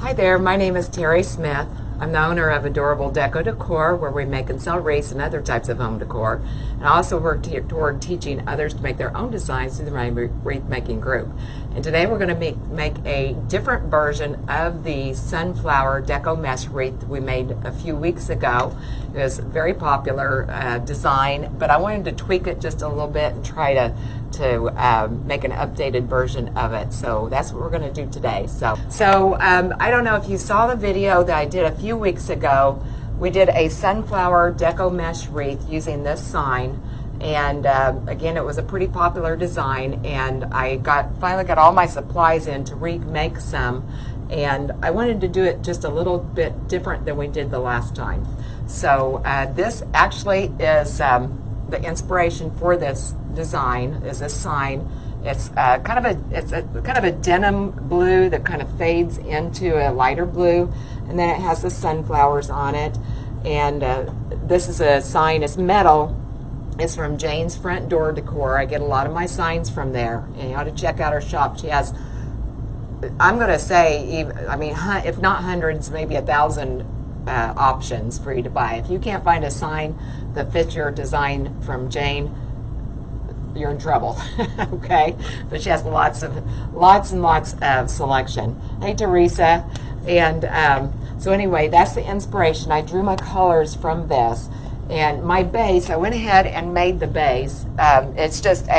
Hi there, my name is Teri Smith. I'm the owner of Adorable Deco Decor, where we make and sell wreaths and other types of home decor. And I also work toward teaching others to make their own designs through my wreath making group. And today we're going to make a different version of the sunflower deco mesh wreath we made a few weeks ago. It was a very popular design, but I wanted to tweak it just a little bit and try to make an updated version of it. So that's what we're going to do today. So I don't know if you saw the video that I did a few weeks ago. We did a sunflower deco mesh wreath using this sign, and again, it was a pretty popular design, and I finally got all my supplies in to remake some, and I wanted to do it just a little bit different than we did the last time. So this actually is the inspiration for this design is this sign. It's kind of a denim blue that kind of fades into a lighter blue, and then it has the sunflowers on it. And this is a sign. It's metal. It's from Jane's Front Door Decor. I get a lot of my signs from there, and you ought to check out her shop. She has, I'm going to say, if not hundreds, maybe 1,000 options for you to buy. If you can't find a sign that fits your design from Jane, you're in trouble. Okay, but she has lots and lots of selection. Hey, Teresa. And so anyway, that's the inspiration. I drew my colors from this, and my base, I went ahead and made the base. It's just it's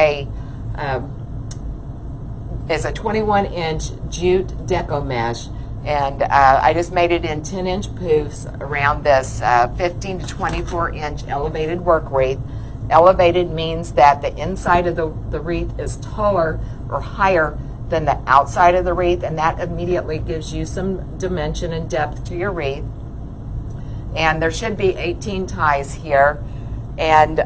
a 21-inch jute deco mesh, and I just made it in 10-inch poofs around this 15 to 24-inch elevated work wreath. Elevated means that the inside of the wreath is taller or higher than the outside of the wreath, and that immediately gives you some dimension and depth to your wreath. And there should be 18 ties here, and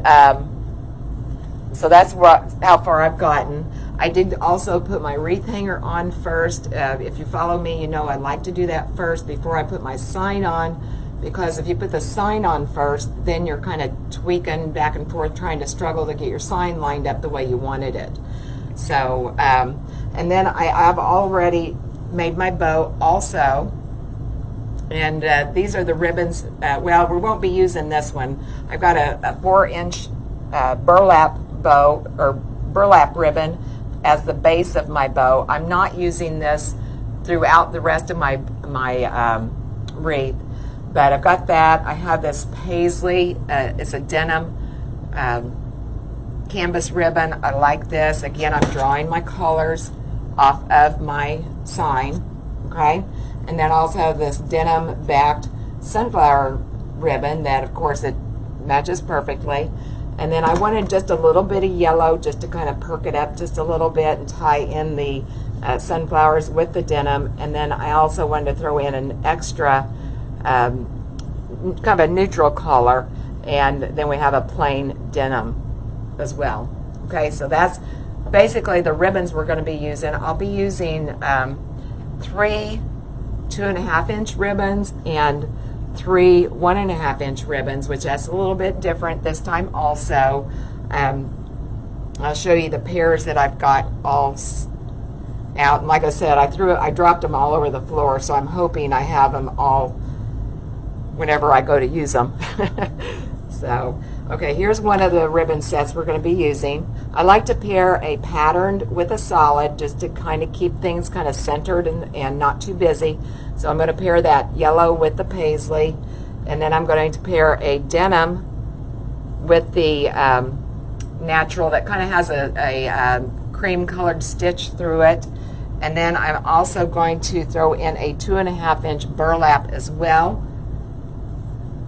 so that's how far I've gotten. I did also put my wreath hanger on first. If you follow me, you know I like to do that first before I put my sign on, because if you put the sign on first, then you're kind of tweaking back and forth trying to struggle to get your sign lined up the way you wanted it. So, and then I've already made my bow also, and these are the ribbons. Well, we won't be using this one. I've got a 4-inch burlap bow, or burlap ribbon, as the base of my bow. I'm not using this throughout the rest of my wreath. But I've got that. I have this paisley. It's a denim canvas ribbon. I like this. Again, I'm drawing my colors off of my sign. Okay? And then I also have this denim backed sunflower ribbon that, of course, it matches perfectly. And then I wanted just a little bit of yellow just to kind of perk it up just a little bit and tie in the sunflowers with the denim. And then I also wanted to throw in an extra kind of a neutral color, and then we have a plain denim as well. Okay, so that's basically the ribbons we're going to be using. I'll be using 3 2.5-inch ribbons and 3 1.5-inch ribbons, which that's a little bit different this time also. I'll show you the pairs that I've got all out, and like I said, I dropped them all over the floor, so I'm hoping I have them all whenever I go to use them. So, okay, here's one of the ribbon sets we're going to be using. I like to pair a patterned with a solid just to kind of keep things kind of centered and not too busy. So I'm going to pair that yellow with the paisley, and then I'm going to pair a denim with the natural that kind of has a cream colored stitch through it. And then I'm also going to throw in a 2.5-inch burlap as well.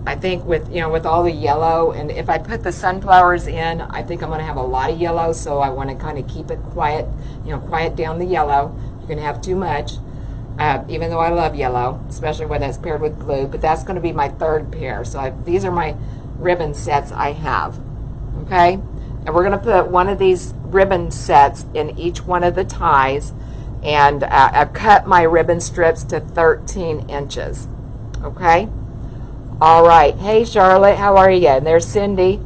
I think with all the yellow, and if I put the sunflowers in, I think I'm going to have a lot of yellow, so I want to kind of keep it quiet, quiet down the yellow. You're going to have too much, even though I love yellow, especially when it's paired with blue, but that's going to be my third pair. So these are my ribbon sets I have, okay? And we're going to put one of these ribbon sets in each one of the ties, and I've cut my ribbon strips to 13 inches, okay? All right. Hey, Charlotte, how are you? And there's Cindy.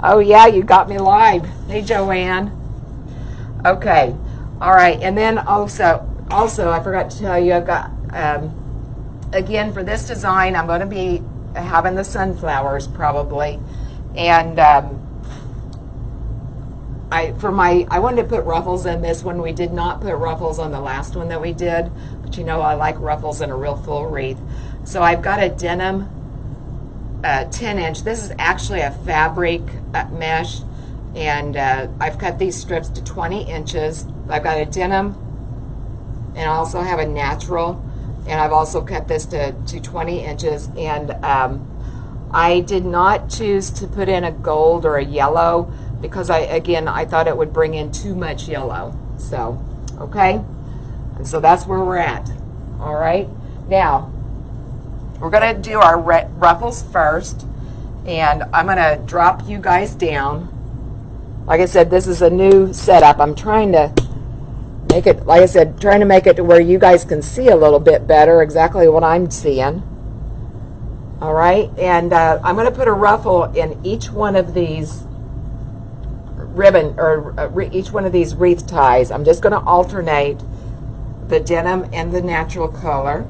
Oh, yeah, you got me live. Hey, Joanne. Okay. All right. And then also I forgot to tell you, I've got again, for this design, I'm going to be having the sunflowers probably. And I wanted to put ruffles in this one. We did not put ruffles on the last one that we did, but you know I like ruffles in a real full wreath. So I've got a denim 10-inch. This is actually a fabric mesh, and I've cut these strips to 20 inches. I've got a denim, and I also have a natural, and I've also cut this to 20 inches. And I did not choose to put in a gold or a yellow because I thought it would bring in too much yellow. So, okay, and so that's where we're at. All right, now we're gonna do our ruffles first, and I'm gonna drop you guys down. Like I said, this is a new setup. I'm trying to make it, like I said, trying to make it to where you guys can see a little bit better exactly what I'm seeing. All right, and I'm going to put a ruffle in each one of these ribbon, or each one of these wreath ties. I'm just going to alternate the denim and the natural color.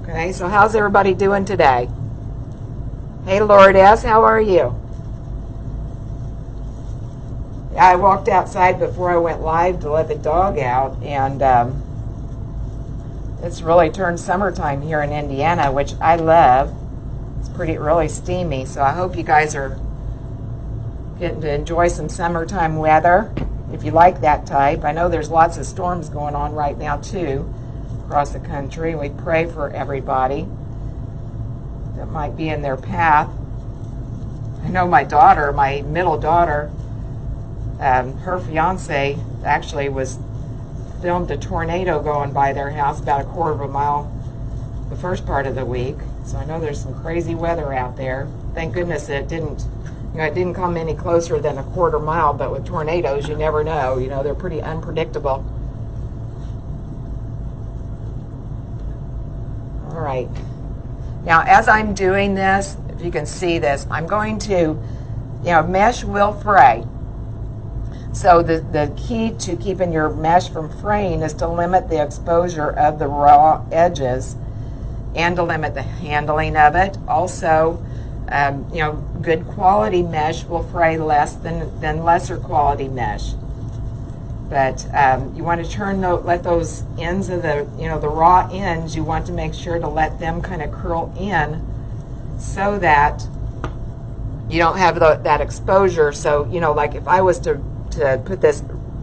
Okay, so how's everybody doing today? Hey, Lourdes, how are you? I walked outside before I went live to let the dog out, and it's really turned summertime here in Indiana, which I love. It's really steamy, so I hope you guys are getting to enjoy some summertime weather if you like that type. I know there's lots of storms going on right now too across the country. We pray for everybody that might be in their path. I know my daughter, my middle daughter, her fiance actually filmed a tornado going by their house about a quarter of a mile the first part of the week. So I know there's some crazy weather out there. Thank goodness it didn't come any closer than a quarter mile, but with tornadoes you never know. You know, they're pretty unpredictable. All right. Now as I'm doing this, if you can see this, I'm going to, mesh will fray. So the key to keeping your mesh from fraying is to limit the exposure of the raw edges and to limit the handling of it. Also, good quality mesh will fray less than lesser quality mesh. But you want to let those ends of the raw ends, you want to make sure to let them kind of curl in so that you don't have that exposure. So, like if I was to put this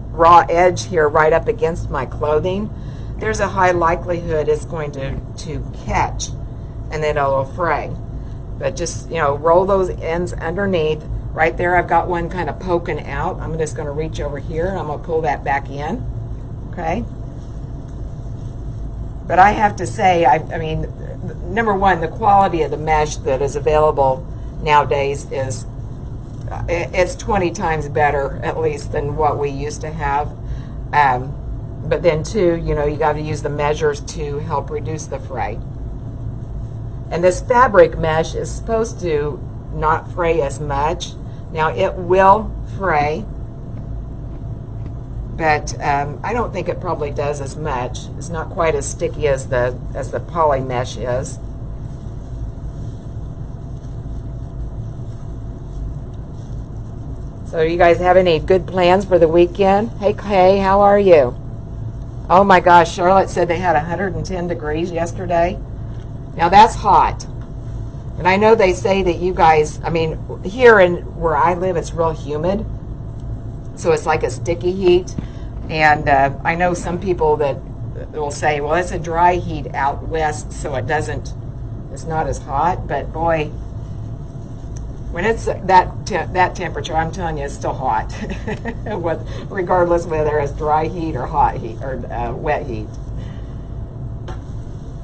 raw edge here right up against my clothing, there's a high likelihood it's going to catch and then it'll fray. But just, roll those ends underneath. Right there I've got one kind of poking out. I'm just going to reach over here and I'm going to pull that back in. Okay? But I have to say, I mean, number one, the quality of the mesh that is available nowadays it's 20 times better, at least, than what we used to have. But then, too, you got to use the measures to help reduce the fray. And this fabric mesh is supposed to not fray as much. Now, it will fray, but I don't think it probably does as much. It's not quite as sticky as the poly mesh is. So you guys have any good plans for the weekend? Hey, Kay, how are you? Oh my gosh, Charlotte said they had 110 degrees yesterday. Now that's hot. And I know they say that you guys, I mean, here in where I live, it's real humid. So it's like a sticky heat. And I know some people that will say, well, it's a dry heat out west, so it's not as hot. But boy, when it's that temperature, I'm telling you, it's still hot, regardless whether it's dry heat or hot heat or wet heat.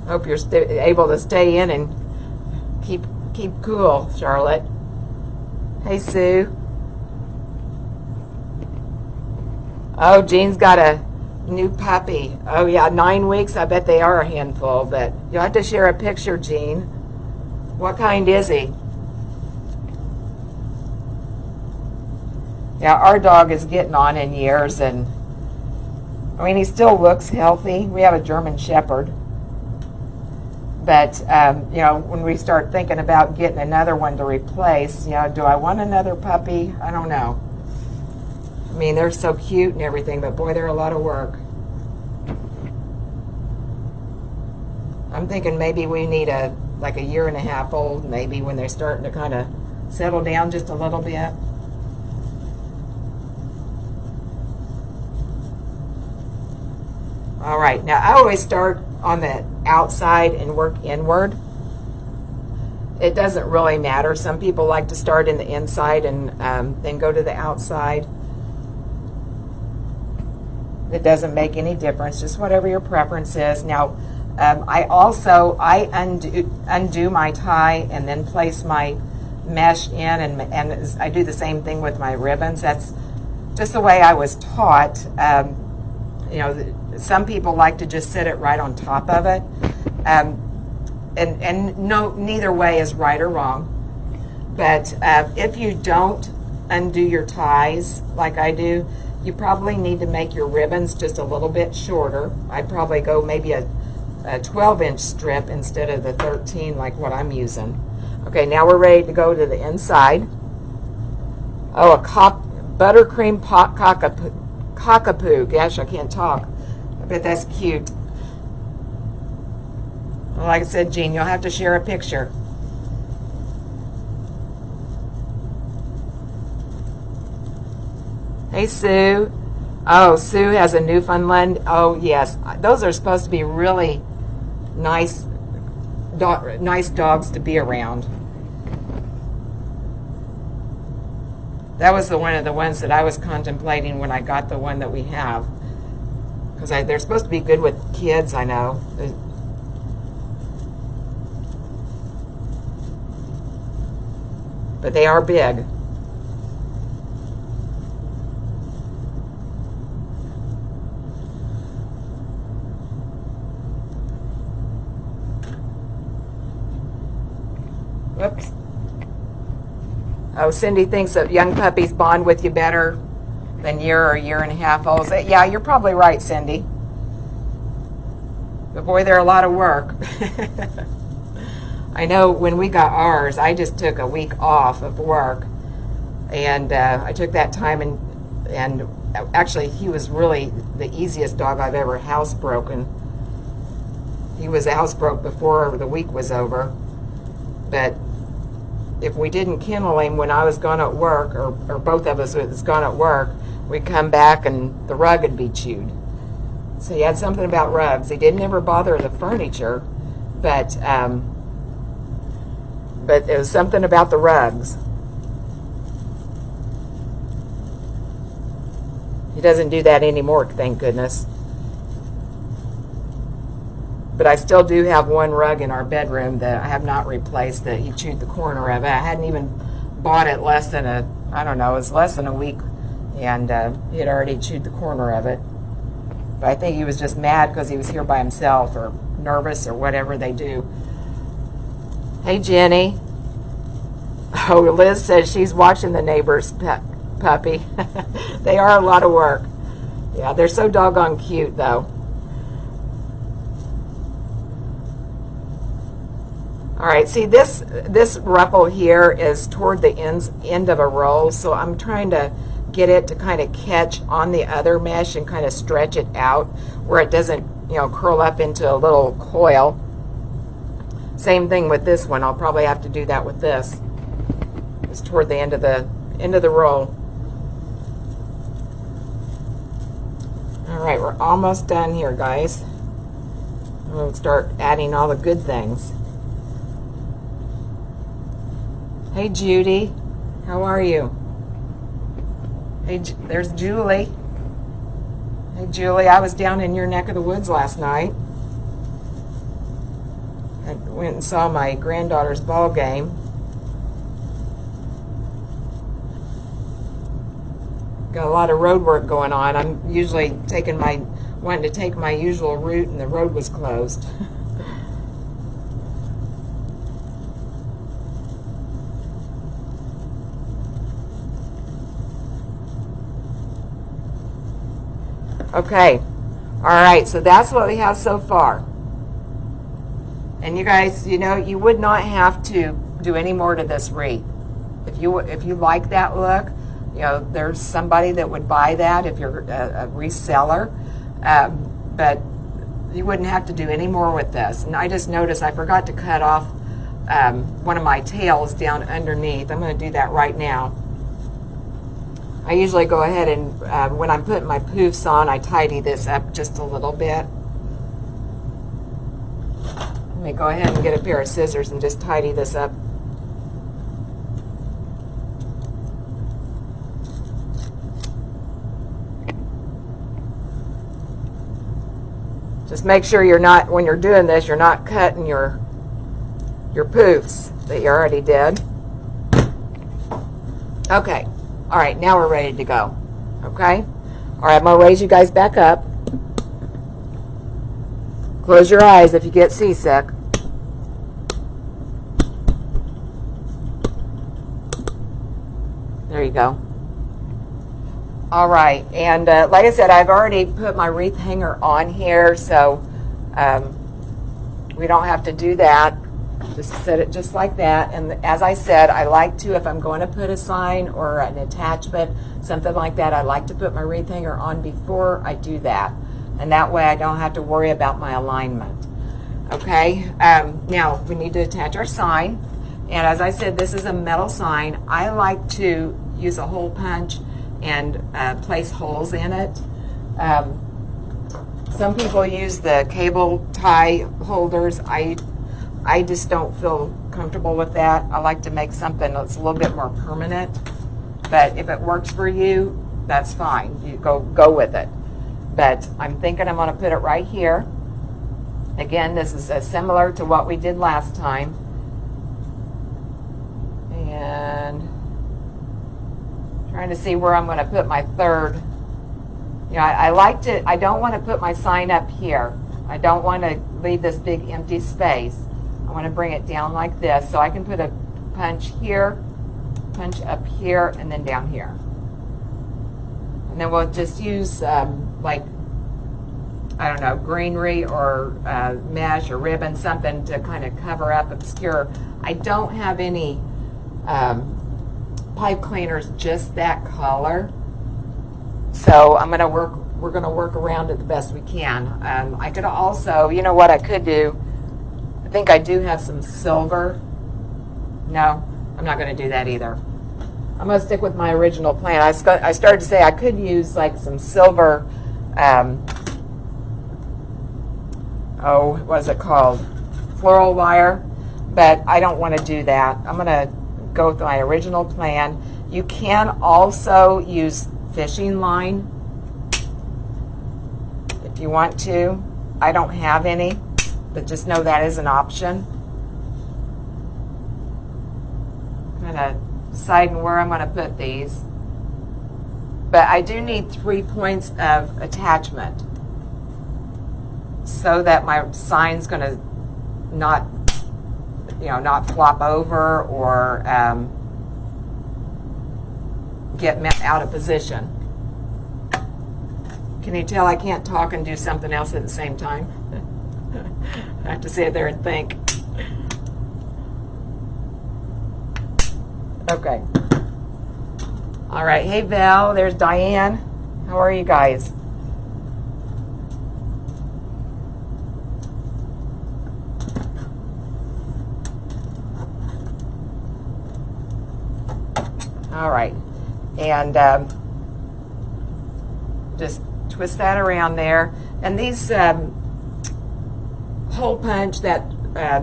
Hope you're able to stay in and keep cool, Charlotte. Hey, Sue. Oh, Jean's got a new puppy. Oh yeah, 9 weeks. I bet they are a handful, but you'll have to share a picture, Jean. What kind is he? Yeah, our dog is getting on in years, and I mean, he still looks healthy. We have a German Shepherd. But, you know, when we start thinking about getting another one to replace, you know, do I want another puppy? I don't know. I mean, they're so cute and everything, but boy, they're a lot of work. I'm thinking maybe we need like a 1.5 year old, maybe, when they're starting to kind of settle down just a little bit. All right, now I always start on the outside and work inward. It doesn't really matter. Some people like to start in the inside and then go to the outside. It doesn't make any difference, just whatever your preference is. Now, I undo my tie and then place my mesh in, and I do the same thing with my ribbons. That's just the way I was taught. You know, some people like to just sit it right on top of it, and no, neither way is right or wrong. But if you don't undo your ties like I do, you probably need to make your ribbons just a little bit shorter. I'd probably go maybe a 12-inch strip instead of the 13 like what I'm using. Okay, now we're ready to go to the inside. Oh, a buttercream pot cockapoo. Gosh, I can't talk. I bet that's cute. Well, like I said, Jean, you'll have to share a picture. Hey, Sue. Oh, Sue has a Newfoundland. Oh, yes. Those are supposed to be really nice dogs to be around. That was one of the ones that I was contemplating when I got the one that we have. Because they're supposed to be good with kids, I know. But they are big. Whoops. Oh, Cindy thinks that young puppies bond with you better than 1.5 olds. Yeah, you're probably right, Cindy. But boy, they're a lot of work. I know when we got ours, I just took a week off of work, and I took that time, and actually he was really the easiest dog I've ever housebroken. He was housebroke before the week was over, but if we didn't kennel him when I was gone at work, or both of us was gone at work, we'd come back and the rug would be chewed. So he had something about rugs. He didn't ever bother the furniture, but it was something about the rugs. He doesn't do that anymore, thank goodness. But I still do have one rug in our bedroom that I have not replaced, that he chewed the corner of it. I hadn't even bought it less than it was less than a week, and he had already chewed the corner of it. But I think he was just mad because he was here by himself, or nervous, or whatever they do. Hey, Jenny. Oh, Liz says she's watching the neighbor's puppy. They are a lot of work. Yeah, they're so doggone cute, though. All right, see this ruffle here is toward the end of a roll, so I'm trying to get it to kind of catch on the other mesh and kind of stretch it out where it doesn't, you know, curl up into a little coil. Same thing with this one. I'll probably have to do that with this. It's toward the end of the roll. All right, we're almost done here, guys. We'll start adding all the good things. Hey, Judy. How are you? Hey, there's Julie. Hey, Julie. I was down in your neck of the woods last night. I went and saw my granddaughter's ball game. Got a lot of road work going on. I'm usually wanting to take my usual route, and the road was closed. Okay, all right, so that's what we have so far. And you guys, you know, you would not have to do any more to this wreath. If you like that look, you know, there's somebody that would buy that if you're a reseller. But you wouldn't have to do any more with this. And I just noticed I forgot to cut off one of my tails down underneath. I'm going to do that right now. I usually go ahead and when I'm putting my poofs on, I tidy this up just a little bit. Let me go ahead and get a pair of scissors and just tidy this up. Just make sure you're not, when you're doing this, you're not cutting your poofs that you already did. Okay. All right, now we're ready to go. Okay? All right, I'm going to raise you guys back up. Close your eyes if you get seasick. There you go. All right, and like I said, I've already put my wreath hanger on here, so we don't have to do that. Just set it just like that. And as I said, I like to, if I'm going to put a sign or an attachment, something like that, I like to put my wreath hanger on before I do that. And that way I don't have to worry about my alignment. Okay, now we need to attach our sign. And as I said, this is a metal sign. I like to use a hole punch and place holes in it. Some people use the cable tie holders. I just don't feel comfortable with that. I like to make something that's a little bit more permanent. But if it works for you, that's fine. You go with it. But I'm thinking I'm going to put it right here. Again, this is similar to what we did last time. And trying to see where I'm going to put my third. You know, I don't want to put my sign up here. I don't want to leave this big empty space. I want to bring it down like this so I can put a punch here, punch up here, and then down here. And then we'll just use like, I don't know, greenery or mesh or ribbon, something to kind of cover up, obscure. I don't have any pipe cleaners just that color. So we're going to work around it the best we can. I could also, you know what I could do? I think I do have some silver. No, I'm not going to do that either. I'm going to stick with my original plan. I started to say I could use like some silver, what is it called? Floral wire, but I don't want to do that. I'm going to go with my original plan. You can also use fishing line if you want to. I don't have any, but just know that is an option. Kind of deciding where I'm going to put these. But I do need 3 points of attachment so that my sign's going to not flop over or get out of position. Can you tell I can't talk and do something else at the same time? I have to sit there and think. Okay. All right. Hey, Val. There's Diane. How are you guys? All right. And just twist that around there. And these hole punch, that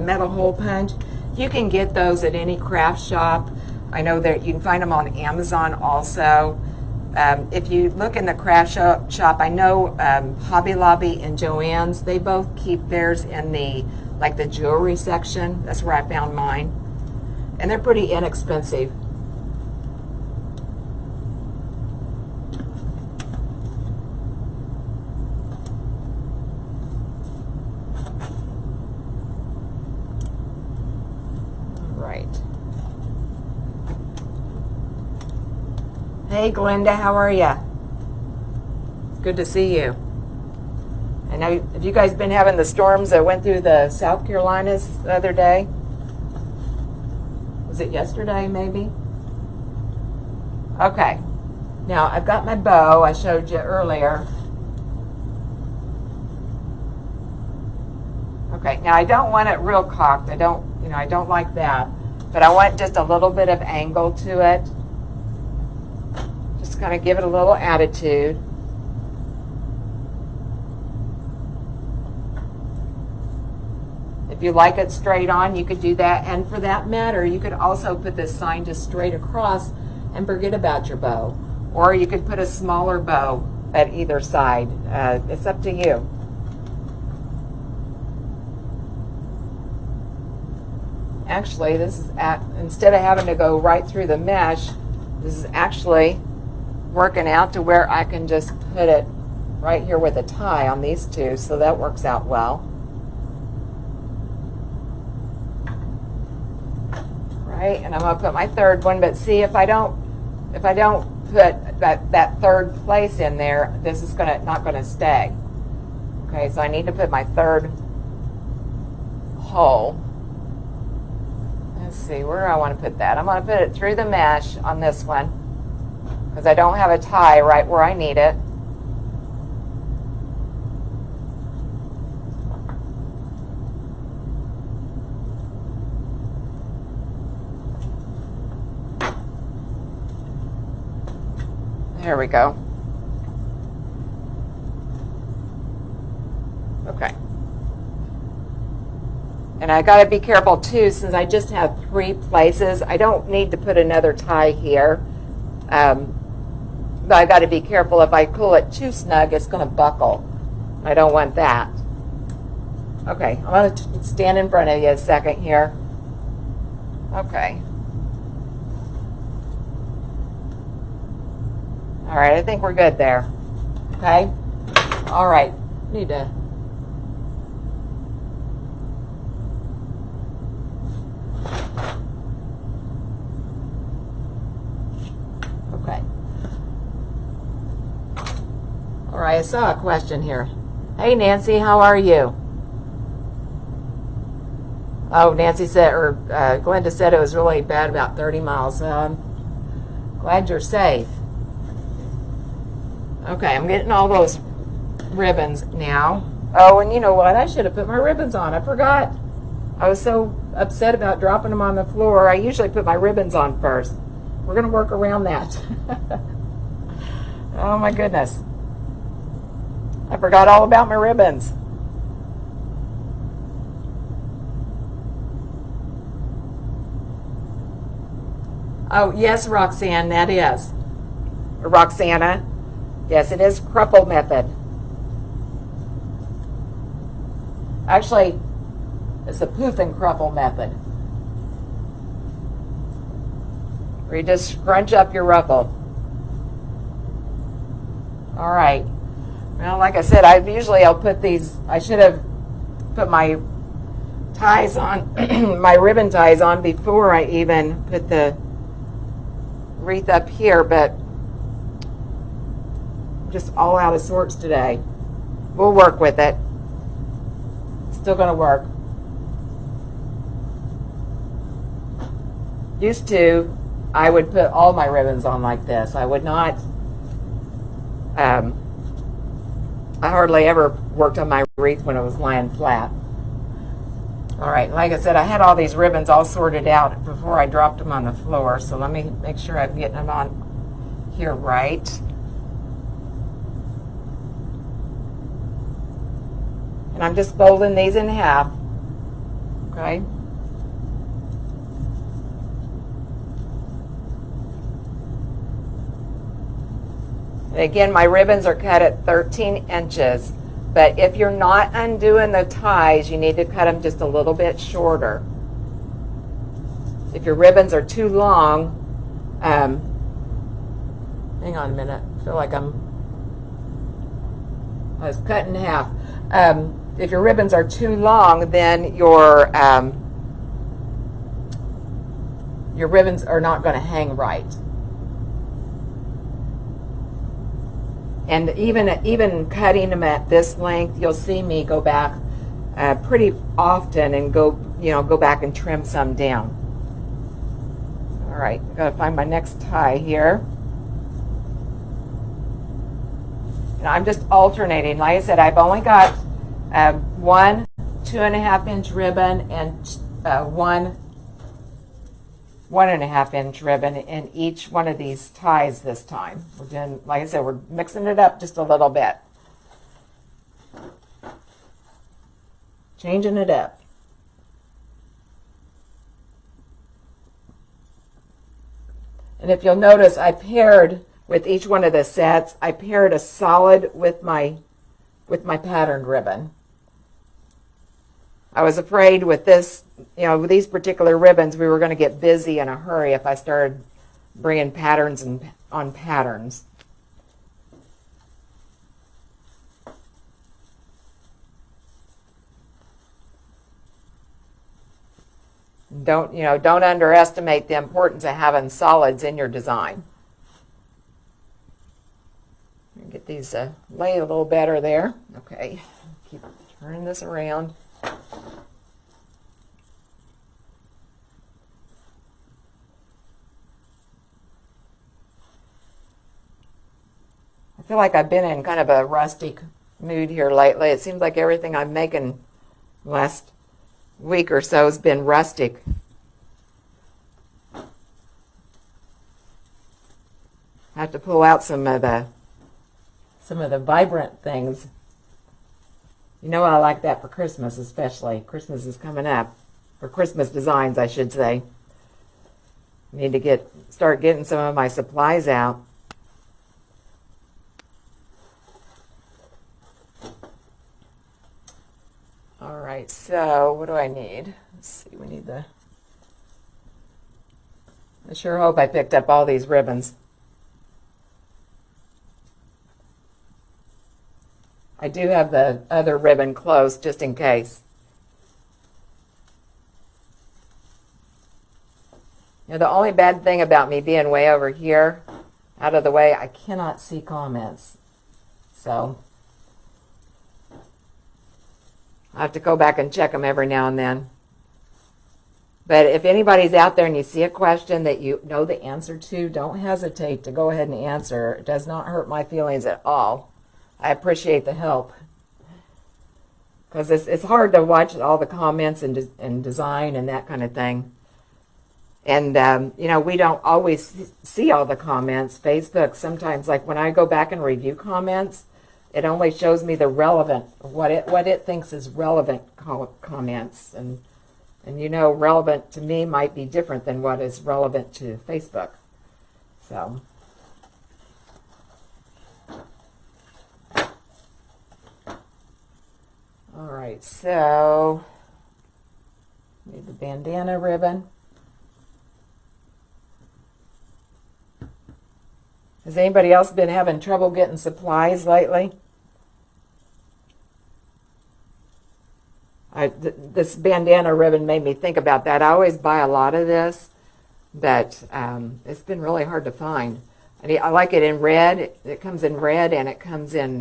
metal hole punch, you can get those at any craft shop. I know that you can find them on Amazon also. If you look in the craft shop, I know Hobby Lobby and Joann's, they both keep theirs in the jewelry section. That's where I found mine. And they're pretty inexpensive. Hey, Glenda, how are you? Good to see you. I know, have you guys been having the storms that went through the South Carolinas the other day? Was it yesterday, maybe? Okay. Now, I've got my bow I showed you earlier. Okay, now I don't want it real cocked. I don't like that. But I want just a little bit of angle to it. Just kind of give it a little attitude. If you like it straight on, you could do that. And for that matter, you could also put this sign just straight across and forget about your bow. Or you could put a smaller bow at either side. It's up to you. Actually, this is instead of having to go right through the mesh, this is actually working out to where I can just put it right here with a tie on these two, so that works out well. Right, and I'm going to put my third one, but see, if I don't put that third place in there, this is not going to stay. Okay, so I need to put my third hole. Let's see, where do I want to put that? I'm going to put it through the mesh on this one because I don't have a tie right where I need it. There we go. Okay. And I got to be careful too, since I just have 3 places. I don't need to put another tie here. But I got to be careful. If I pull it too snug, it's going to buckle. I don't want that. Okay, I'm going to stand in front of you a second here. Okay. All right, I think we're good there. Okay? All right. Need to... Okay. All right, I saw a question here. Hey, Nancy, how are you? Oh, Nancy said, or Glenda said it was really bad, about 30 miles. Glad you're safe. Okay, I'm getting all those ribbons now. Oh, and you know what? I should have put my ribbons on. I forgot. I was so upset about dropping them on the floor. I usually put my ribbons on first. We're going to work around that. Oh, my goodness. I forgot all about my ribbons. Oh, yes, Roxanne, that is. Or Roxana. Yes, it is crumple method. Actually, it's the poof and crumple method, where you just scrunch up your ruffle. All right. Well, like I said, I'll put these, I should have put my ties on, my ribbon ties on before I even put the wreath up here, but just all out of sorts today. We'll work with it. Still going to work. Used to, I would put all my ribbons on like this. I would not, I hardly ever worked on my wreath when it was lying flat. All right, like I said, I had all these ribbons all sorted out before I dropped them on the floor, so let me make sure I'm getting them on here right. And I'm just folding these in half, okay? And again, my ribbons are cut at 13 inches, but if you're not undoing the ties, you need to cut them just a little bit shorter. If your ribbons are too long, hang on a minute, I feel like I was cut in half. If your ribbons are too long, then your ribbons are not going to hang right. And even cutting them at this length, you'll see me go back pretty often and go back and trim some down. All right, I've got to find my next tie here. And I'm just alternating. Like I said, I've only got one 2.5-inch ribbon and one 1.5-inch ribbon in each one of these ties this time. We're doing, like I said, we're mixing it up just a little bit. Changing it up. And if you'll notice, I paired with each one of the sets, I paired a solid with my patterned ribbon. I was afraid with this, with these particular ribbons, we were going to get busy in a hurry if I started bringing patterns on patterns. Don't underestimate the importance of having solids in your design. Get these lay a little better there. Okay, keep turning this around. I feel like I've been in kind of a rustic mood here lately. It seems like everything I'm making last week or so has been rustic. I have to pull out some of the vibrant things. I like that for Christmas, especially. Christmas is coming up. For Christmas designs, I should say. I need to start getting some of my supplies out. All right, so what do I need? Let's see, we need I sure hope I picked up all these ribbons. I do have the other ribbon close just in case. The only bad thing about me being way over here, out of the way, I cannot see comments. So I have to go back and check them every now and then. But if anybody's out there and you see a question that you know the answer to, don't hesitate to go ahead and answer. It does not hurt my feelings at all. I appreciate the help. Because it's hard to watch all the comments and design and that kind of thing. And, we don't always see all the comments. Facebook, sometimes, like when I go back and review comments, it only shows me the relevant, what it thinks is relevant comments. And relevant to me might be different than what is relevant to Facebook. So, all right, so need the bandana ribbon. Has anybody else been having trouble getting supplies lately? This bandana ribbon made me think about that. I always buy a lot of this, but it's been really hard to find. I like it in red. It comes in red and it comes in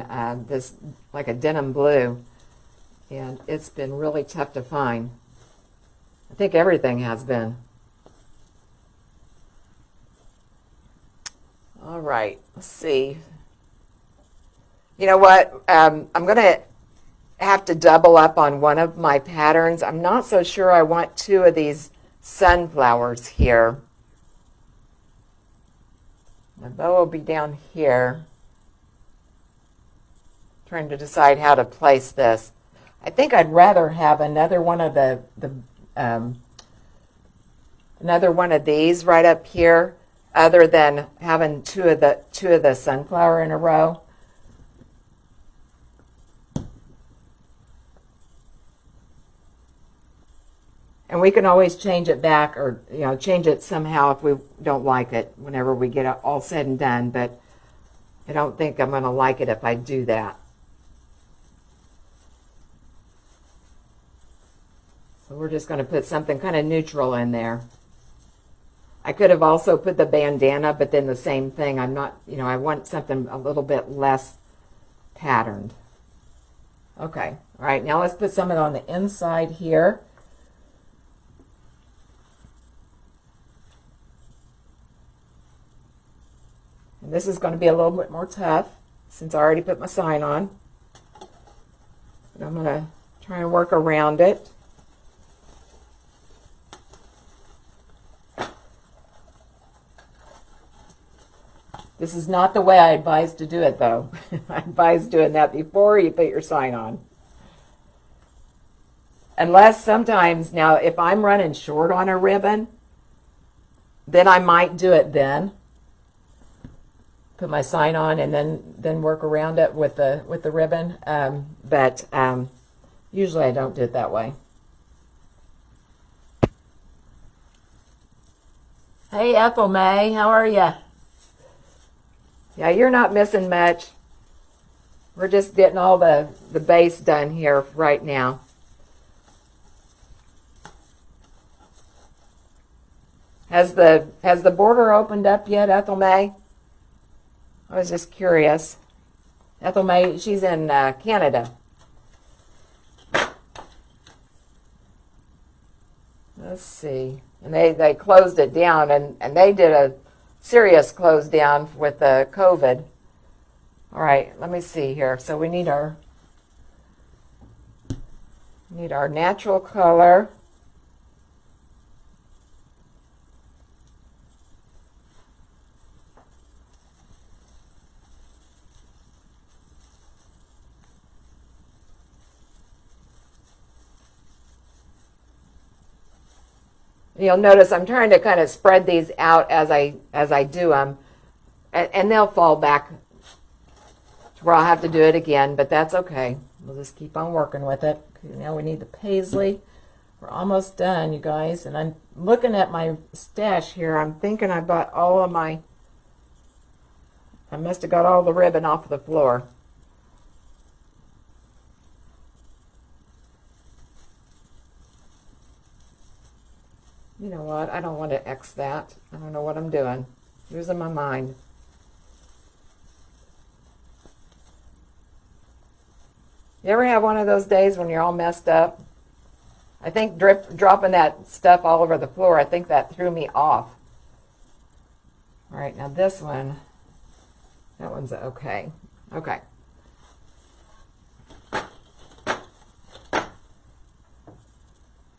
this like a denim blue, and it's been really tough to find. I think everything has been. All right, let's see. You know what? I'm going to have to double up on one of my patterns. I'm not so sure I want two of these sunflowers here. The bow will be down here. Trying to decide how to place this. I think I'd rather have another one of another one of these right up here, other than having two of the sunflower in a row. And we can always change it back, or change it somehow if we don't like it whenever we get it all said and done. But I don't think I'm going to like it if I do that. So we're just going to put something kind of neutral in there. I could have also put the bandana, but then the same thing. I'm not, you know, I want something a little bit less patterned. Okay, all right, now let's put some of it on the inside here. And this is going to be a little bit more tough since I already put my sign on. But I'm going to try and work around it. This is not the way I advise to do it, though. I advise doing that before you put your sign on. Unless sometimes, now if I'm running short on a ribbon, then I might do it then. Put my sign on and then work around it with the ribbon. But usually I don't do it that way. Hey, Ethel May, how are you? Yeah, you're not missing much. We're just getting all the base done here right now. Has the border opened up yet, Ethel May? I was just curious. Ethel May, she's in Canada. Let's see. And they closed it down, and they did a serious close down with the COVID. All right, let me see here. So we need our natural color. You'll notice I'm trying to kind of spread these out as I do them, and they'll fall back to where I'll have to do it again, but that's okay. We'll just keep on working with it. Okay, now we need the paisley. We're almost done, you guys, and I'm looking at my stash here. I'm thinking I bought all of I must have got all the ribbon off the floor. You know what? I don't want to X that. I don't know what I'm doing. Losing my mind. You ever have one of those days when you're all messed up? I think dropping that stuff all over the floor, I think that threw me off. All right, now this one, that one's okay. Okay.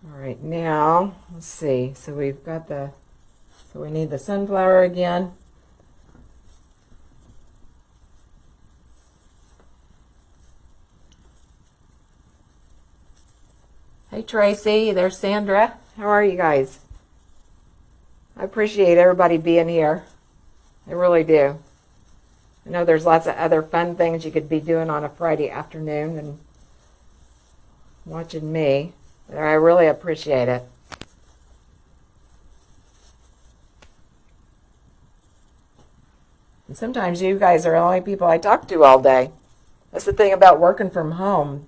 All right, now, let's see. So we've got so we need the sunflower again. Hey, Tracy, there's Sandra. How are you guys? I appreciate everybody being here. I really do. I know there's lots of other fun things you could be doing on a Friday afternoon and watching me. I really appreciate it. And sometimes you guys are the only people I talk to all day. That's the thing about working from home.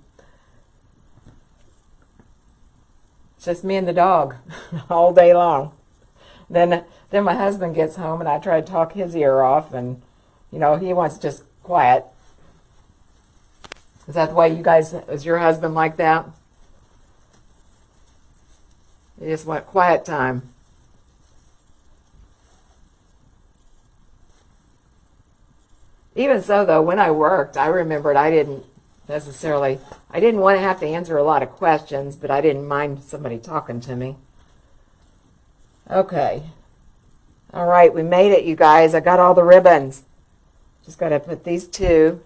It's just me and the dog all day long. Then my husband gets home and I try to talk his ear off, and you know, he wants just quiet. Is that the way you guys, is your husband like that? You just want quiet time. Even so, though, when I worked, I remembered I didn't want to have to answer a lot of questions, but I didn't mind somebody talking to me. Okay. All right, we made it, you guys. I got all the ribbons. Just got to put these two.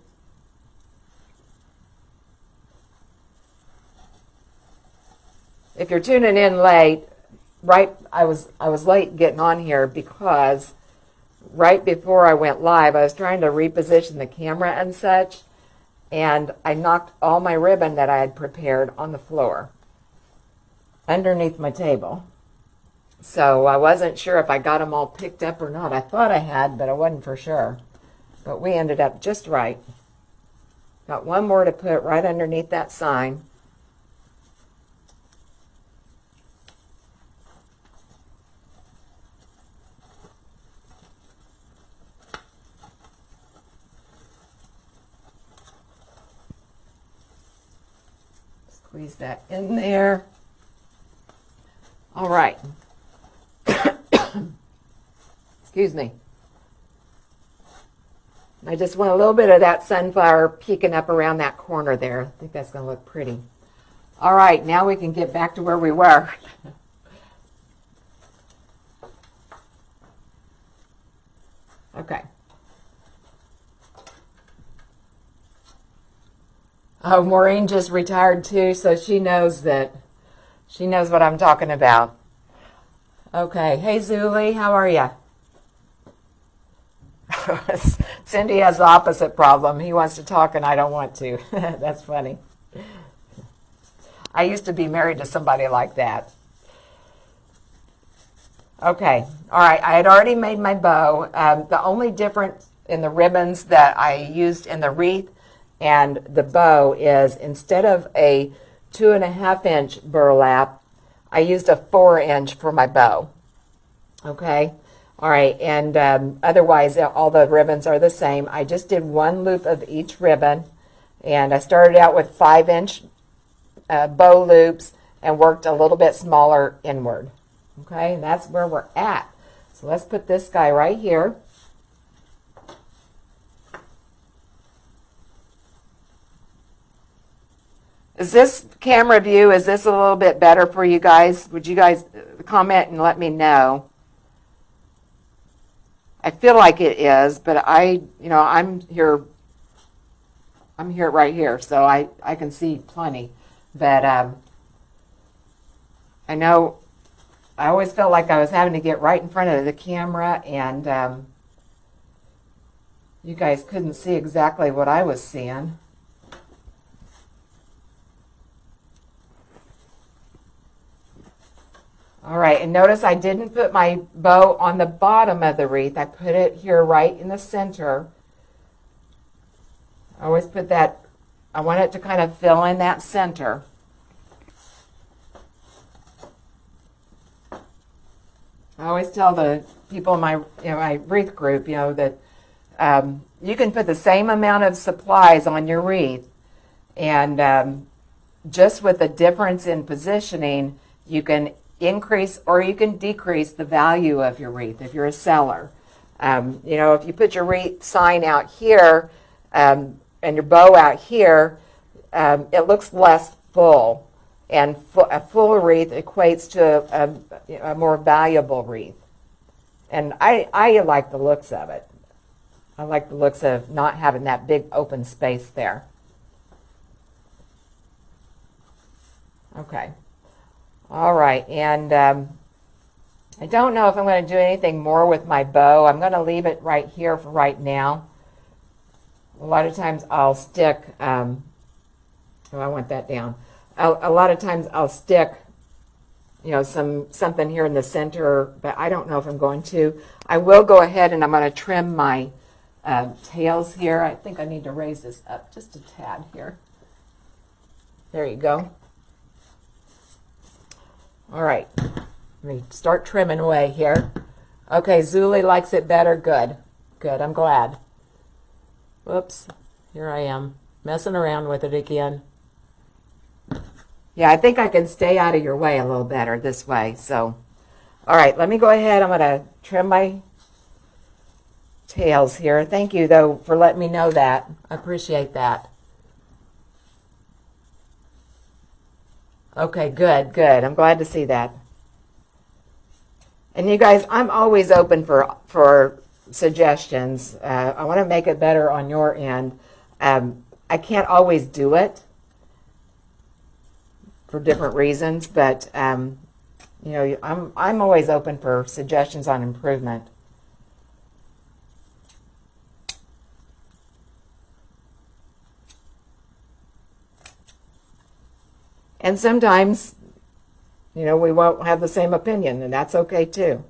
If you're tuning in late, I was late getting on here because right before I went live, I was trying to reposition the camera and such, and I knocked all my ribbon that I had prepared on the floor underneath my table. So I wasn't sure if I got them all picked up or not. I thought I had, but I wasn't for sure. But we ended up just right. Got one more to put right underneath that sign. Squeeze that in there. All right. Excuse me. I just want a little bit of that sunflower peeking up around that corner there. I think that's going to look pretty. All right, now we can get back to where we were. Okay. Oh, Maureen just retired too, so she knows what I'm talking about. Okay. Hey, Zuli, how are you? Cindy has the opposite problem. He wants to talk and I don't want to. That's funny. I used to be married to somebody like that. Okay. All right. I had already made my bow. The only difference in the ribbons that I used in the wreath and the bow is instead of a 2.5-inch burlap, I used a 4-inch for my bow. Okay. All right. And otherwise, all the ribbons are the same. I just did one loop of each ribbon, and I started out with 5-inch bow loops and worked a little bit smaller inward. Okay, and that's where we're at. So let's put this guy right here. Is this camera view, is this a little bit better for you guys? Would you guys comment and let me know? I feel like it is, but I'm here right here, so I can see plenty. But I know I always felt like I was having to get right in front of the camera, and you guys couldn't see exactly what I was seeing. All right, and notice I didn't put my bow on the bottom of the wreath. I put it here right in the center. I always put that, I want it to kind of fill in that center. I always tell the people in my wreath group, that you can put the same amount of supplies on your wreath, and just with the difference in positioning, you can increase or you can decrease the value of your wreath if you're a seller. If you put your wreath sign out here and your bow out here, it looks less full. And a full wreath equates to a more valuable wreath. And I like the looks of it. I like the looks of not having that big open space there. Okay. All right. And I don't know if I'm going to do anything more with my bow. I'm going to leave it right here for right now. A lot of times I'll stick, I want that down. A lot of times I'll stick, something here in the center, but I don't know if I'm going to. I will go ahead and I'm going to trim my tails here. I think I need to raise this up just a tad here. There you go. All right, let me start trimming away here. Okay, Zuli likes it better. Good, good, I'm glad. Whoops, here I am, messing around with it again. Yeah, I think I can stay out of your way a little better this way. So, all right, let me go ahead. I'm going to trim my tails here. Thank you, though, for letting me know that. I appreciate that. Okay, good, good. I'm glad to see that. And you guys, I'm always open for suggestions. I want to make it better on your end. I can't always do it for different reasons, but I'm always open for suggestions on improvement. And sometimes, we won't have the same opinion, and that's okay too.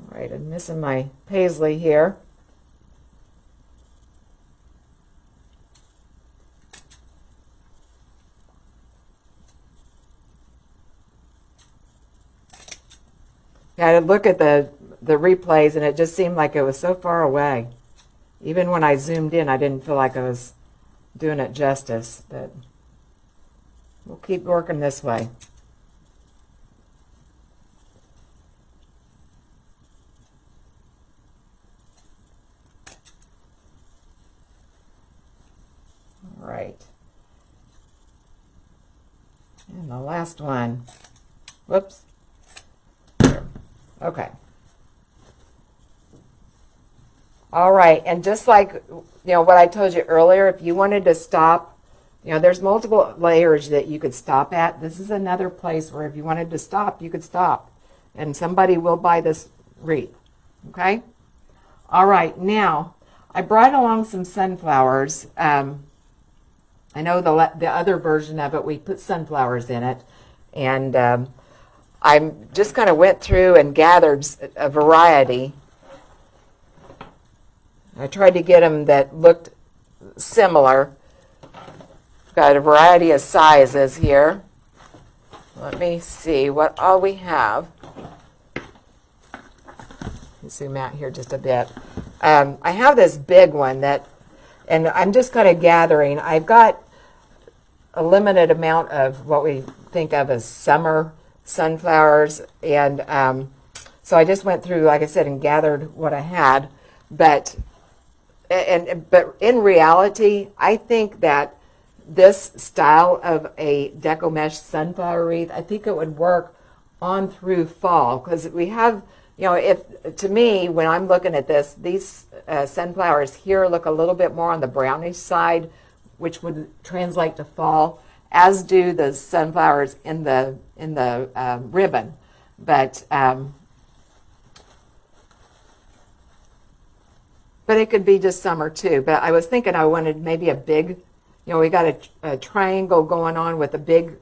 All right, I'm missing my paisley here. Yeah, I look at the replays, and it just seemed like it was so far away. Even when I zoomed in, I didn't feel like I was doing it justice, but we'll keep working this way. All right. And the last one. Whoops. There. Okay. All right, and just like, what I told you earlier, if you wanted to stop, there's multiple layers that you could stop at. This is another place where if you wanted to stop, you could stop. And somebody will buy this wreath, okay? All right, now, I brought along some sunflowers. I know the other version of it, we put sunflowers in it. And I just kind of went through and gathered a variety. I tried to get them that looked similar. Got a variety of sizes here. Let me see what all we have. Zoom out here just a bit. I have this big one and I'm just kind of gathering. I've got a limited amount of what we think of as summer sunflowers, and so I just went through, like I said, and gathered what I had. But in reality, I think that this style of a Deco mesh sunflower wreath, I think it would work on through fall, because we have, to me, when I'm looking at this, these sunflowers here look a little bit more on the brownish side, which would translate to fall, as do the sunflowers in the ribbon. But it could be just summer too. But I was thinking I wanted maybe a big, we got a triangle going on with a big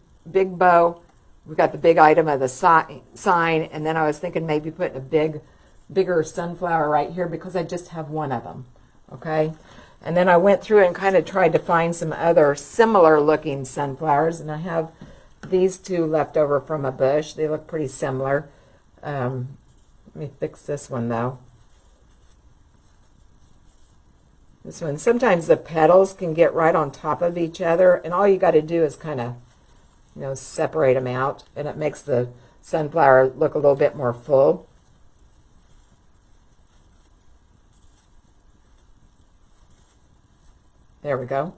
bow. We got the big item of the sign, and then I was thinking maybe putting a bigger sunflower right here, because I just have one of them, okay? And then I went through and kind of tried to find some other similar looking sunflowers, and I have these two left over from a bush. They look pretty similar. Let me fix this one though. This one, sometimes the petals can get right on top of each other, and all you got to do is kind of, separate them out, and it makes the sunflower look a little bit more full. There we go.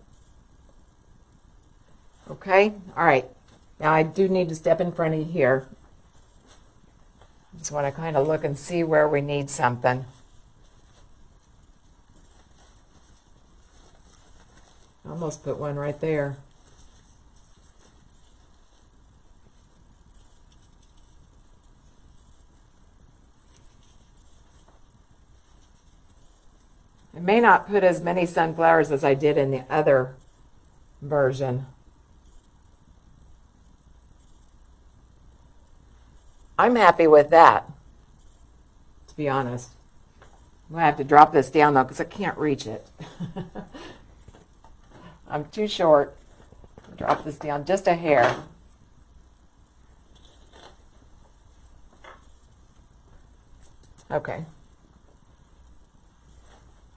Okay, all right. Now I do need to step in front of you here. Just want to kind of look and see where we need something. Almost put one right there. I may not put as many sunflowers as I did in the other version. I'm happy with that, to be honest. I'm going to have to drop this down though, because I can't reach it. I'm too short. Drop this down just a hair. Okay.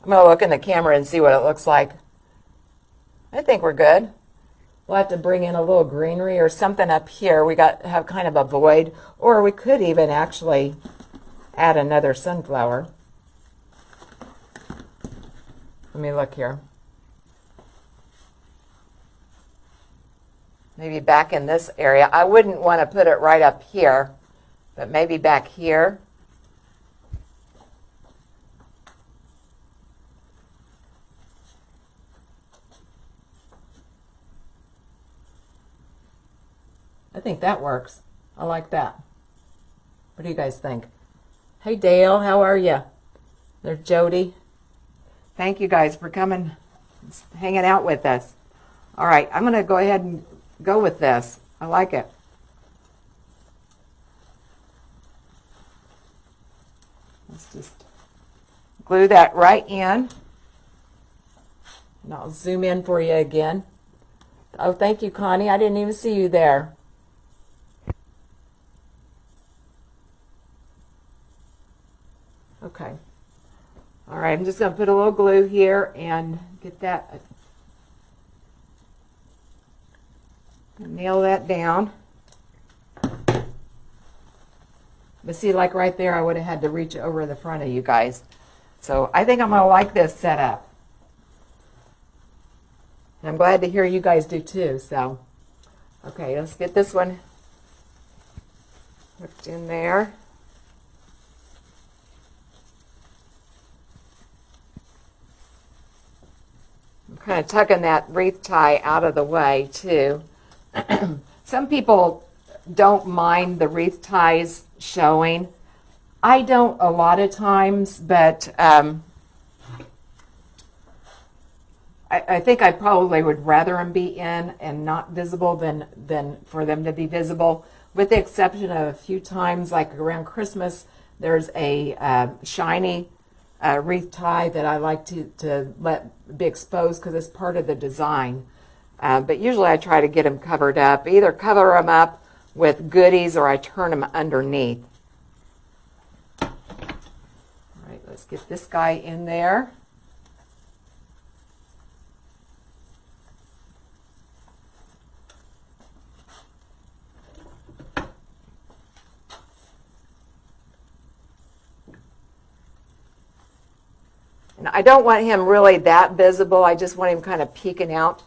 I'm going to look in the camera and see what it looks like. I think we're good. We'll have to bring in a little greenery or something up here. We have kind of a void, or we could even actually add another sunflower. Let me look here. Maybe back in this area. I wouldn't want to put it right up here, but maybe back here. I think that works. I like that. What do you guys think? Hey Dale, how are you? There's Jody. Thank you guys for coming, hanging out with us. All right, I'm going to go ahead and go with this. I like it. Let's just glue that right in. And I'll zoom in for you again. Oh, thank you, Connie. I didn't even see you there. Okay. All right, I'm just going to put a little glue here and get that Nail that down. But see, like right there, I would have had to reach over the front of you guys. So I think I'm going to like this setup. And I'm glad to hear you guys do too. So, okay, let's get this one hooked in there. I'm kind of tucking that wreath tie out of the way too. Some people don't mind the wreath ties showing. I don't a lot of times, but I think I probably would rather them be in and not visible than for them to be visible, with the exception of a few times, like around Christmas, there's a shiny wreath tie that I like to let be exposed because it's part of the design. But usually I try to get them covered up, either cover them up with goodies or I turn them underneath. All right, let's get this guy in there. And I don't want him really that visible. I just want him kind of peeking out.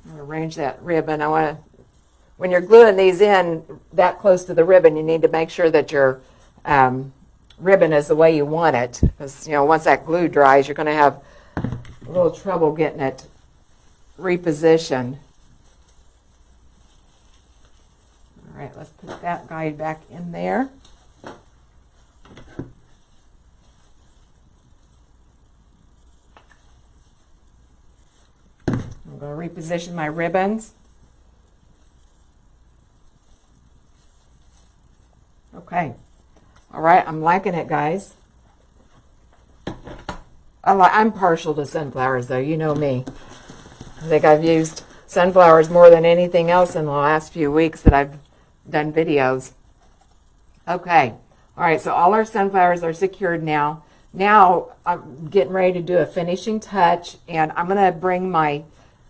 I'm going to arrange that ribbon. I want to, when you're gluing these in that close to the ribbon, you need to make sure that your ribbon is the way you want it. Because, you know, once that glue dries, you're going to have a little trouble getting it repositioned. All right, let's put that guy back in there. I'm going to reposition my ribbons. Okay. All right, I'm liking it, guys. I'm partial to sunflowers, though. You know me. I think I've used sunflowers more than anything else in the last few weeks that I've done videos. Okay. All right, so all our sunflowers are secured now. Now I'm getting ready to do a finishing touch, and I'm going to bring my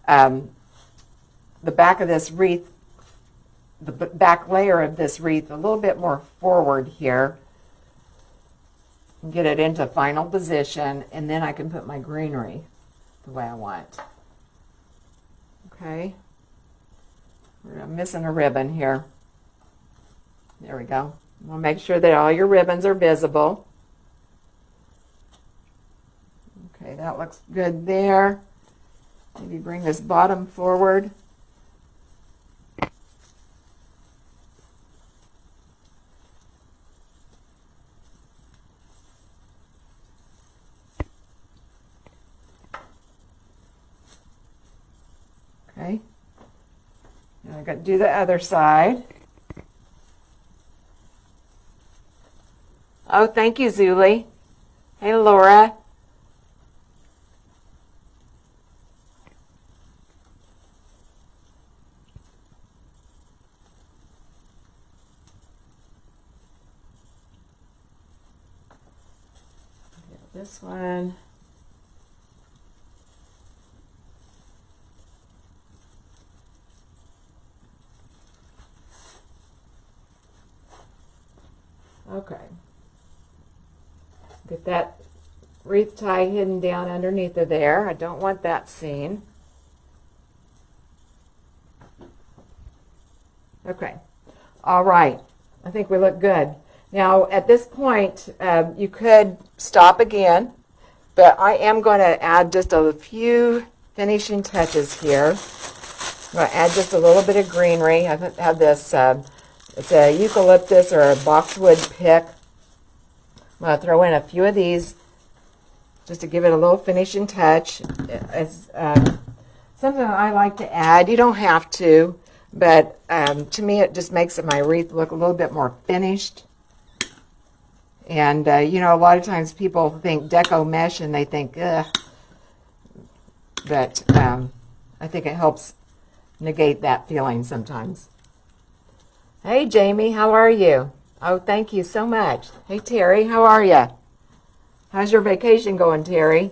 the back of this wreath, the back layer of this wreath a little bit more forward here. Get it into final position, and then I can put my greenery the way I want. Okay. I'm missing a ribbon here. There we go. We'll make sure that all your ribbons are visible. Okay, that looks good there. Maybe bring this bottom forward. Okay. Now I've got to do the other side. Oh, thank you, Zuli. Hey, Laura. This one. Okay. Get that wreath tie hidden down underneath of there. I don't want that seen. Okay. All right. I think we look good. Now, at this point, you could stop again, but I am going to add just a few finishing touches here. I'm going to add just a little bit of greenery. I have this, it's a eucalyptus or a boxwood pick. I'm going to throw in a few of these just to give it a little finishing touch. It's something I like to add. You don't have to, but to me it just makes my wreath look a little bit more finished. And, you know, a lot of times people think deco mesh and they think, ugh. But I think it helps negate that feeling sometimes. Hey, Jamie, how are you? Oh, thank you so much. Hey, Teri, how are you? How's your vacation going, Teri?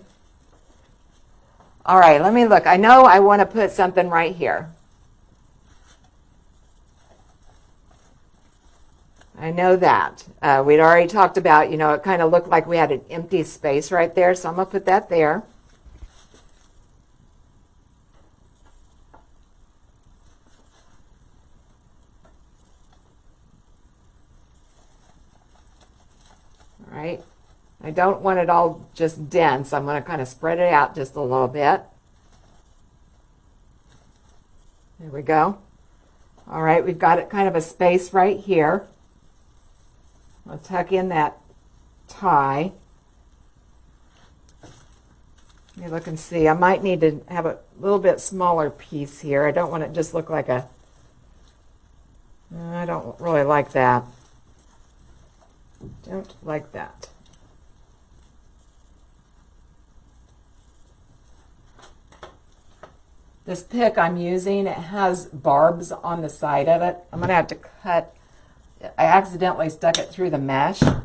All right, let me look. I know I want to put something right here. I know that. We'd already talked about, you know, it kind of looked like we had an empty space right there, so I'm going to put that there. All right. I don't want it all just dense. I'm going to kind of spread it out just a little bit. There we go. All right, we've got it kind of a space right here. I'll tuck in that tie. Let me look and see. I might need to have a little bit smaller piece here. I don't want it to just look like a... I don't really like that. Don't like that. This pick I'm using, it has barbs on the side of it. I'm going to have to cut... I accidentally stuck it through the mesh. It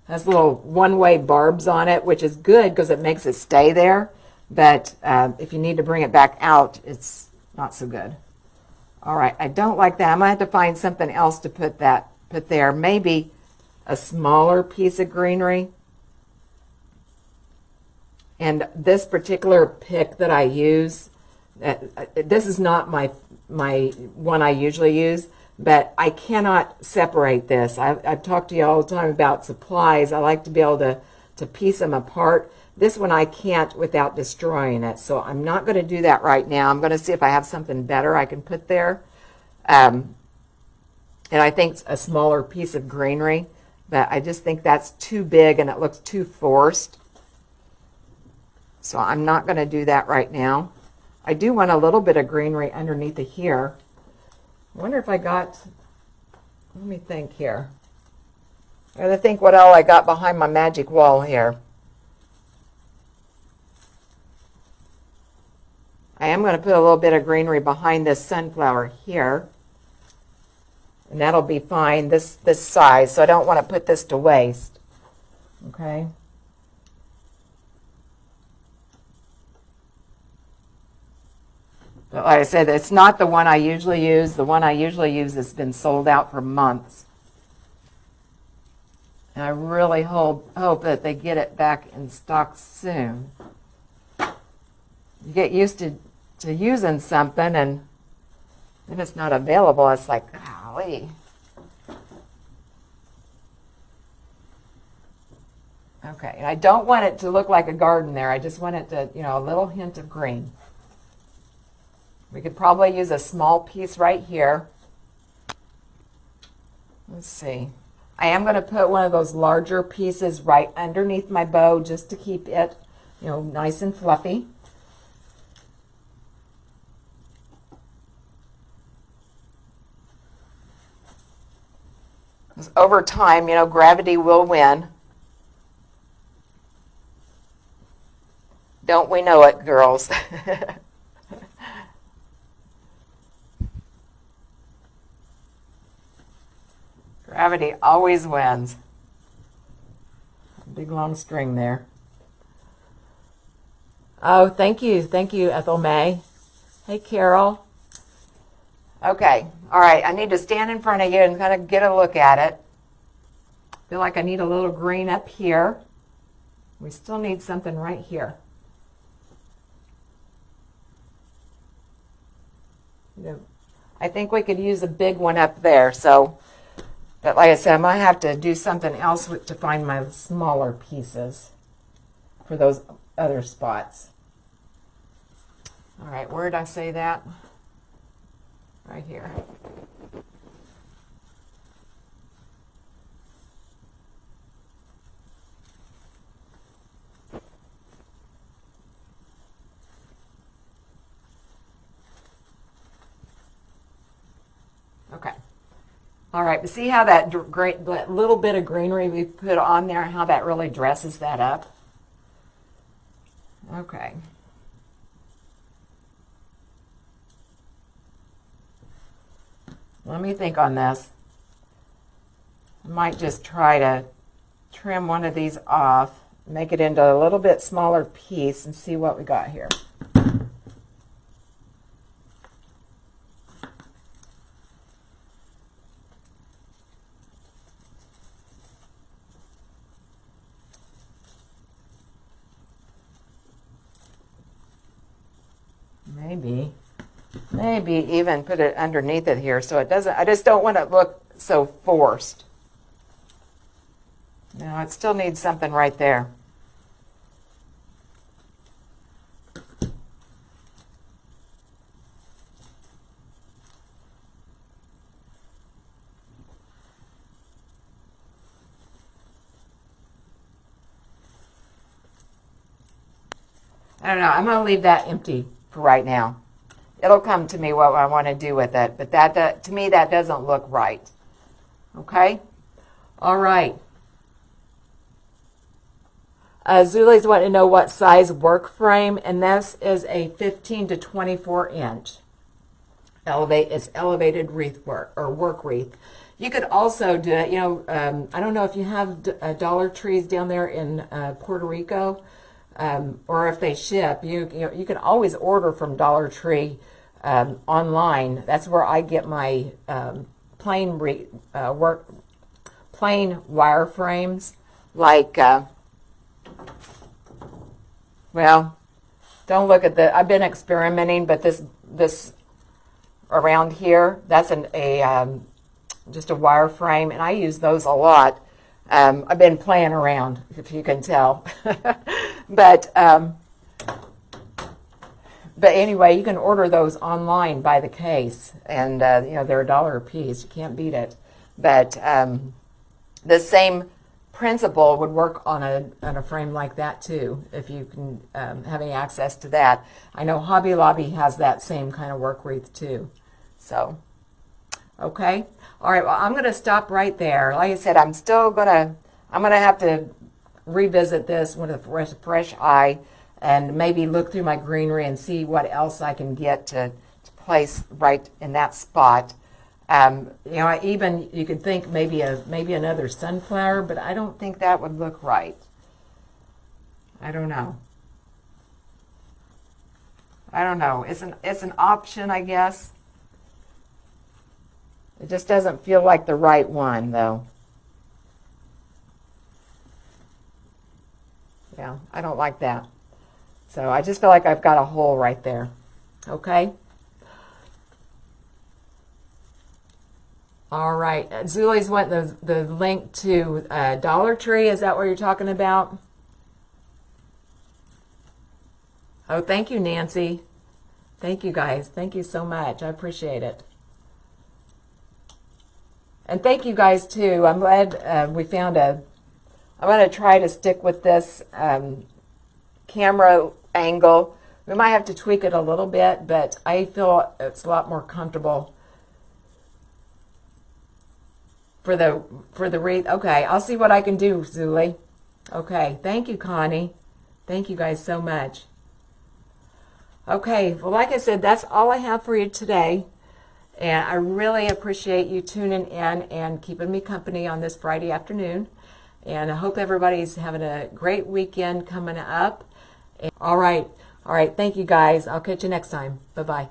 has little one-way barbs on it, which is good because it makes it stay there. But if you need to bring it back out, it's not so good. All right, I don't like that. I'm going to have to find something else to put there. Maybe a smaller piece of greenery. And this particular pick that I use, this is not my one I usually use, but I cannot separate this. I've talked to you all the time about supplies. I like to be able to piece them apart. This one I can't without destroying it, so I'm not going to do that right now. I'm going to see if I have something better I can put there. And I think a smaller piece of greenery, but I just think that's too big and it looks too forced. So I'm not going to do that right now. I do want a little bit of greenery underneath here. I wonder if I got, let me think here. I gotta think what all I got behind my magic wall here. I am going to put a little bit of greenery behind this sunflower here. And that'll be fine, this size, so I don't want to put this to waste. Okay. But like I said, it's not the one I usually use. The one I usually use has been sold out for months. And I really hope that they get it back in stock soon. You get used to using something and then it's not available. It's like, golly. Okay, and I don't want it to look like a garden there. I just want it to, you know, a little hint of green. We could probably use a small piece right here. Let's see. I am going to put one of those larger pieces right underneath my bow just to keep it, you know, nice and fluffy. Because over time, you know, gravity will win. Don't we know it, girls? Gravity always wins. Big long string there. Oh, thank you, Ethel May. Hey, Carol. Okay, all right, I need to stand in front of you and kind of get a look at it. Feel like I need a little green up here. We still need something right here. I think we could use a big one up there, so... But like I said, I might have to do something else to find my smaller pieces for those other spots. All right, where did I say that? Right here. Okay. All right, but see how that little bit of greenery we put on there, how that really dresses that up? Okay. Let me think on this. I might just try to trim one of these off. make it into a little bit smaller piece and see what we got here. Maybe even put it underneath it here so it doesn't, I just don't want it to look so forced. No, it still needs something right there. I don't know, I'm going to leave that empty for right now. It'll come to me what I want to do with it, but that to me that doesn't look right. Okay? All right. Zulie's wanting to know what size work frame, and this is a 15 to 24 inch. It's elevated wreath work, or work wreath. You could also do it, you know, I don't know if you have Dollar Trees down there in Puerto Rico, or if they ship. You can always order from Dollar Tree online. That's where I get my plain wire frames. Like, well, don't look at the. I've been experimenting, but this around here, that's just a wire frame, and I use those a lot. I've been playing around, if you can tell. But anyway, you can order those online by the case, and you know, they're $1 a piece. You can't beat it. But the same principle would work on a frame like that too, if you can have any access to that. I know Hobby Lobby has that same kind of work wreath too. So, okay. All right, well, I'm going to stop right there. Like I said, I'm going to have to revisit this with a fresh eye and maybe look through my greenery and see what else I can get to place right in that spot. You know, even you could think maybe another sunflower, but I don't think that would look right. I don't know. It's an option, I guess. It just doesn't feel like the right one, though. Yeah, I don't like that. So I just feel like I've got a hole right there. Okay? All right. Zulie's want the link to Dollar Tree. Is that what you're talking about? Oh, thank you, Nancy. Thank you, guys. Thank you so much. I appreciate it. And thank you guys too. I'm glad we found I'm going to try to stick with this camera angle. We might have to tweak it a little bit, but I feel it's a lot more comfortable for the wreath. Okay, I'll see what I can do, Zulie. Okay, thank you, Connie. Thank you guys so much. Okay, well, like I said, that's all I have for you today. And I really appreciate you tuning in and keeping me company on this Friday afternoon. And I hope everybody's having a great weekend coming up. All right. Thank you, guys. I'll catch you next time. Bye-bye.